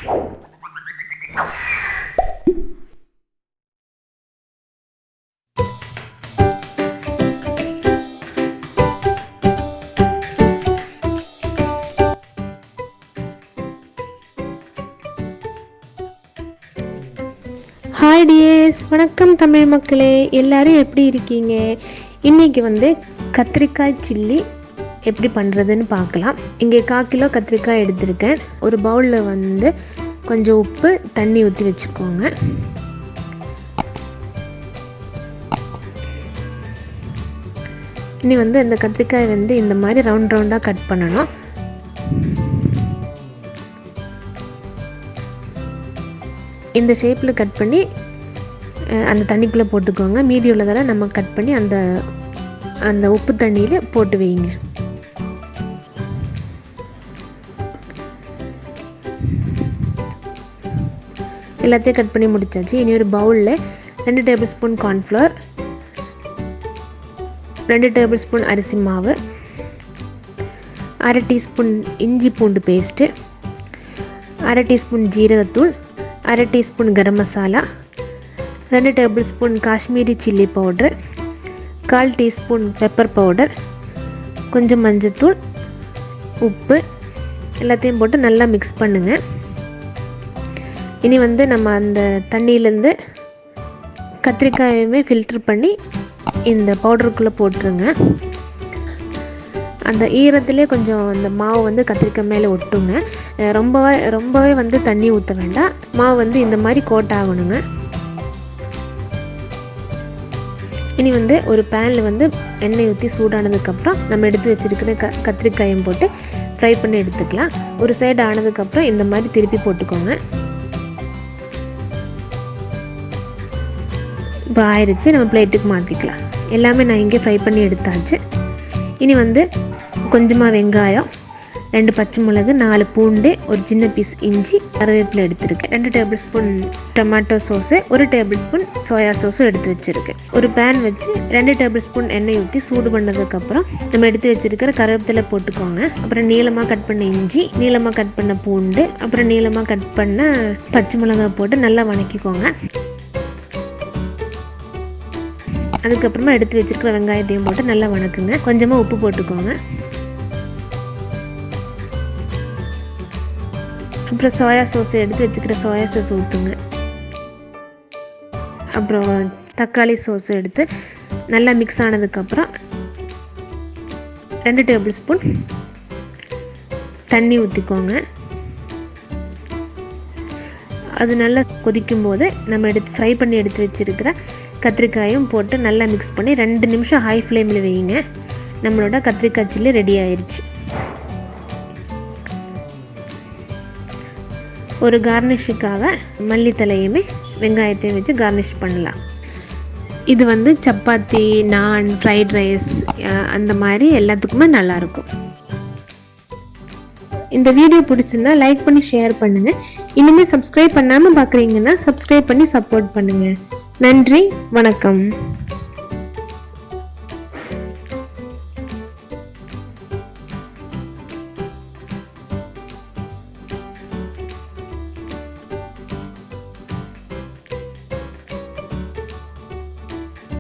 Hi tears, வணக்கம் தமிழ் மக்களே, எல்லோரும் எப்படி இருக்கீங்க? இன்றைக்கி வந்து கத்திரிக்காய் சில்லி எப்படி பண்ணுறதுன்னு பார்க்கலாம். இங்கே 1/4 கிலோ கத்திரிக்காய் எடுத்திருக்கேன். ஒரு பவுலில் வந்து கொஞ்சம் உப்பு, தண்ணி ஊற்றி வச்சுக்கோங்க. இனி வந்து இந்த கத்திரிக்காய் வந்து இந்த மாதிரி ரவுண்ட் ரவுண்டாக கட் பண்ணணும். இந்த ஷேப்பில் கட் பண்ணி அந்த தண்ணிக்குள்ளே போட்டுக்கோங்க. மீதி உள்ளதெல்லாம் நம்ம கட் பண்ணி அந்த உப்பு தண்ணியில் போட்டு வைங்க. எல்லாத்தையும் கட் பண்ணி முடிச்சாச்சு. இனி ஒரு பவுலில் 2 table spoon cornflour, 2 table spoon அரிசி மாவு, 1/2 டீஸ்பூன் இஞ்சி பூண்டு பேஸ்ட்டு, 1/2 டீஸ்பூன் ஜீரகத்தூள், 1/2 teaspoon garam masala, 2 tablespoon Kashmiri chilli powder, 1/4 teaspoon pepper powder, கொஞ்சம் மஞ்சத்தூள், உப்பு எல்லாத்தையும் போட்டு நல்லா மிக்ஸ் பண்ணுங்கள். இனி வந்து நம்ம அந்த தண்ணியிலேருந்து கத்திரிக்காயுமே ஃபில்டர் பண்ணி இந்த பவுடருக்குள்ளே போட்டுருங்க. அந்த ஈரத்துலேயே கொஞ்சம் அந்த மாவு வந்து கத்திரிக்காய் மேலே ஒட்டுங்க. ரொம்பவே வந்து தண்ணி ஊற்ற வேண்டாம். மாவு வந்து இந்த மாதிரி கோட் ஆகணுங்க. இனி வந்து ஒரு பேனில் வந்து எண்ணெய் ஊற்றி சூடானதுக்கப்புறம் நம்ம எடுத்து வச்சுருக்கிற கத்திரிக்காயும் போட்டு ஃப்ரை பண்ணி எடுத்துக்கலாம். ஒரு சைடு ஆனதுக்கப்புறம் இந்த மாதிரி திருப்பி போட்டுக்கோங்க. இப்போ ஆயிடுச்சு, நம்ம பிளேட்டுக்கு மாற்றிக்கலாம். எல்லாமே நான் இங்கே ஃப்ரை பண்ணி எடுத்தாச்சு. இனி வந்து கொஞ்சமாக வெங்காயம், 2 பச்சை மிளகு, 4 பூண்டு, ஒரு சின்ன பீஸ் இஞ்சி, கருவேப்பிலை எடுத்துருக்கேன். 2 tablespoon tomato sauce, 1 tablespoon soya சோஸும் எடுத்து வச்சுருக்கேன். ஒரு பேன் வச்சு 2 டேபிள் ஸ்பூன் எண்ணெய் ஊற்றி சூடு பண்ணதுக்கப்புறம் நம்ம எடுத்து வச்சுருக்கிற கருவேப்பிலை போட்டுக்கோங்க. அப்புறம் நீளமாக கட் பண்ண இஞ்சி, நீளமாக கட் பண்ண பூண்டு, அப்புறம் நீளமாக கட் பண்ண பச்சை மிளகாய் போட்டு நல்லா வணக்கிக்கோங்க. அதுக்கப்புறமா எடுத்து வச்சுருக்கிற வெங்காயத்தையும் போட்டு நல்லா வணக்குங்க. கொஞ்சமாக உப்பு போட்டுக்கோங்க. அப்புறம் சோயா சோஸ் எடுத்து வச்சுக்கிற சோயா சோஸ் ஊற்றுங்க. அப்புறம் தக்காளி சோஸ் எடுத்து நல்லா மிக்ஸ் ஆனதுக்கப்புறம் 2 டேபிள் ஸ்பூன் தண்ணி ஊற்றிக்கோங்க. அது நல்லா கொதிக்கும் போது நம்ம ஃப்ரை பண்ணி எடுத்து வச்சுருக்கிற கத்திரிக்காயும் போட்டு நல்லா மிக்ஸ் பண்ணி 2 நிமிஷம் ஹை ஃப்ளேமில் வைங்க. நம்மளோட கத்திரிக்காய் சில்லி ரெடி ஆயிடுச்சு. ஒரு கார்னிஷுக்காக மல்லித்தலையுமே வெங்காயத்தையும் வச்சு கார்னிஷ் பண்ணலாம். இது வந்து சப்பாத்தி, நான், ஃப்ரைட் ரைஸ் அந்த மாதிரி எல்லாத்துக்குமே நல்லாயிருக்கும். இந்த வீடியோ பிடிச்சிருந்தா லைக் பண்ணி ஷேர் பண்ணுங்கள். இனிமேல் சப்ஸ்கிரைப் பண்ணாமல் பார்க்குறீங்கன்னா சப்ஸ்கிரைப் பண்ணி சப்போர்ட் பண்ணுங்கள். நன்றி, வணக்கம்.